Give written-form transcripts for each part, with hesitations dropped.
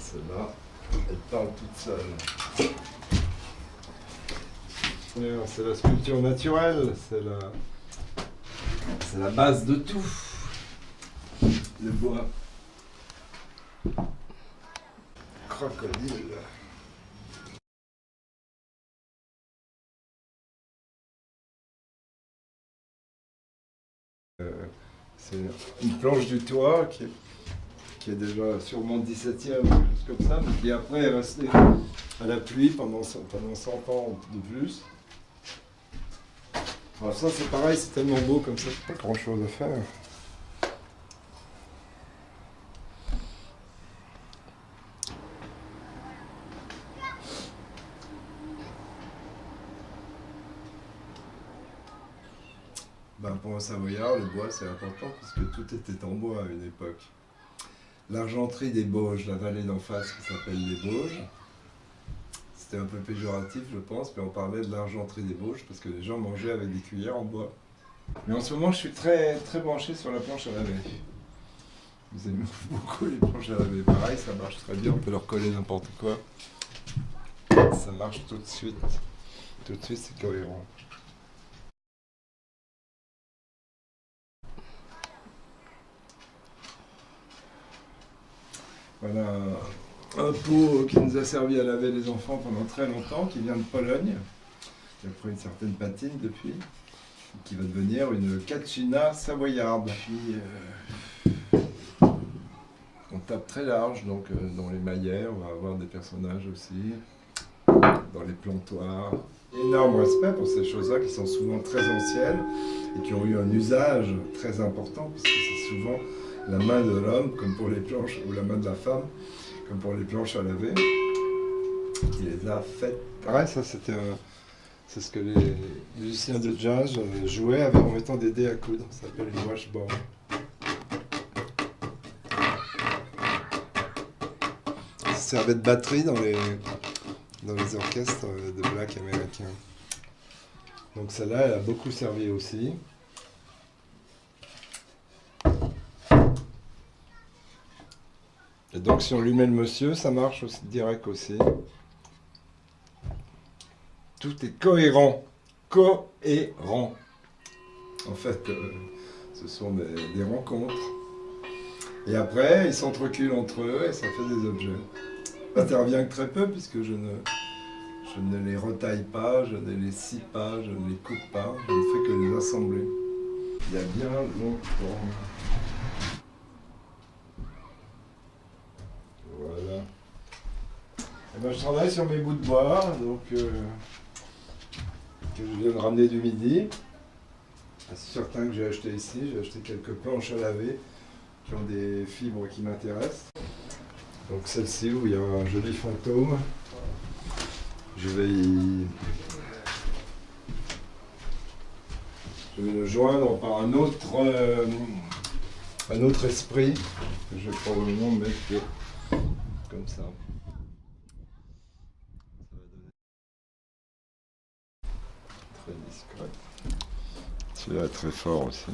Celle-là, elle parle toute seule. C'est la sculpture naturelle, c'est la base de tout. Le bois. Crocodile. C'est une planche du toit qui est déjà sûrement 17e, quelque chose comme ça, mais qui après est restée à la pluie pendant 100 ans de plus. Alors ça c'est pareil, c'est tellement beau comme ça, pas grand chose à faire. Pour un Savoyard, le bois c'est important parce que tout était en bois à une époque. L'argenterie des Bauges, la vallée d'en face qui s'appelle les Bauges, c'était un peu péjoratif je pense, mais on parlait de l'argenterie des Bauges parce que les gens mangeaient avec des cuillères en bois. Mais en ce moment je suis très branché sur la planche à laver. Vous aimez beaucoup les planches à laver, pareil ça marche très bien, on peut leur coller n'importe quoi. Ça marche tout de suite c'est cohérent. Voilà un pot qui nous a servi à laver les enfants pendant très longtemps, qui vient de Pologne, qui a pris une certaine patine depuis, qui va devenir une Kachina savoyarde. Puis on tape très large, donc dans les maillets, on va avoir des personnages aussi, dans les plantoirs. Énorme respect pour ces choses-là qui sont souvent très anciennes et qui ont eu un usage très important, parce que c'est souvent la main de l'homme, comme pour les planches, ou la main de la femme, comme pour les planches à laver, qui les a faites. Pareil, ça c'est ce que les musiciens de jazz jouaient en mettant des dés à coudre, ça s'appelle le washboard. Ça servait de batterie dans les orchestres de black américains. Donc celle-là, elle a beaucoup servi aussi. Et donc si on lui met le monsieur, ça marche aussi, direct aussi. Tout est cohérent. Cohérent. En fait, ce sont des rencontres. Et après, ils s'entreculent entre eux et ça fait des objets. J'interviens que très peu puisque je ne les retaille pas, je ne les scie pas, je ne les coupe pas, je ne fais que les assembler. Il y a bien longtemps. Voilà. Et ben, je travaille sur mes bouts de bois, donc que je viens de ramener du midi. C'est certain que j'ai acheté ici, j'ai acheté quelques planches à laver qui ont des fibres qui m'intéressent. Donc celle-ci où il y a un joli fantôme. Je vais le joindre par un autre esprit que je vais probablement mettre comme ça. Très discret. Celui-là est très fort aussi.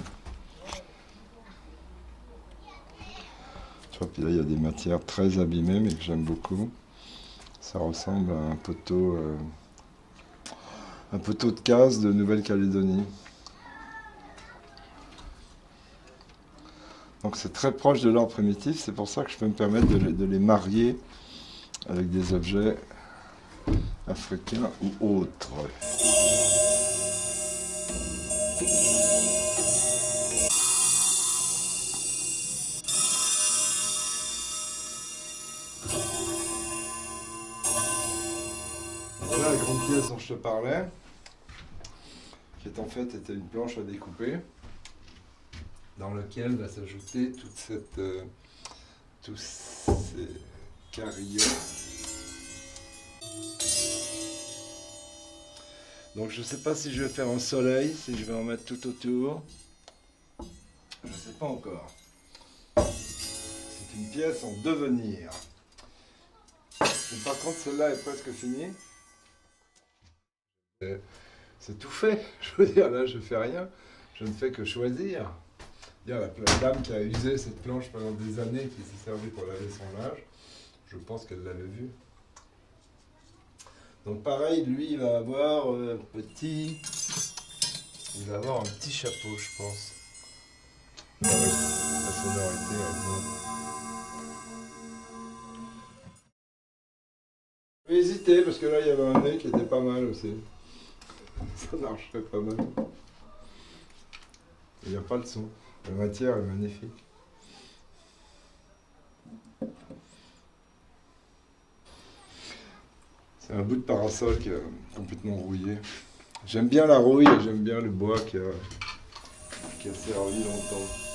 Tu vois, puis là il y a des matières très abîmées mais que j'aime beaucoup. Ça ressemble à un poteau de case de Nouvelle-Calédonie. Donc c'est très proche de l'art primitif, c'est pour ça que je peux me permettre de les marier avec des objets africains ou autres. Voilà la grande pièce dont je te parlais, qui est en fait était une planche à découper, dans laquelle va s'ajouter tous ces carillons. Donc je ne sais pas si je vais faire un soleil, si je vais en mettre tout autour. Je ne sais pas encore. C'est une pièce en devenir. Et par contre celle-là est presque finie. C'est tout fait. Je veux dire, là je ne fais rien. Je ne fais que choisir. Il y a la dame qui a usé cette planche pendant des années, qui s'est servie pour laver son linge. Je pense qu'elle l'avait vu. Donc pareil, lui, il va avoir un petit chapeau, je pense. Ah oui, la sonorité. J'ai hésité parce que là, il y avait un nez qui était pas mal aussi. Ça marcherait pas mal. Il n'y a pas de son. La matière est magnifique. C'est un bout de parasol qui est complètement rouillé. J'aime bien la rouille et j'aime bien le bois qui a servi longtemps.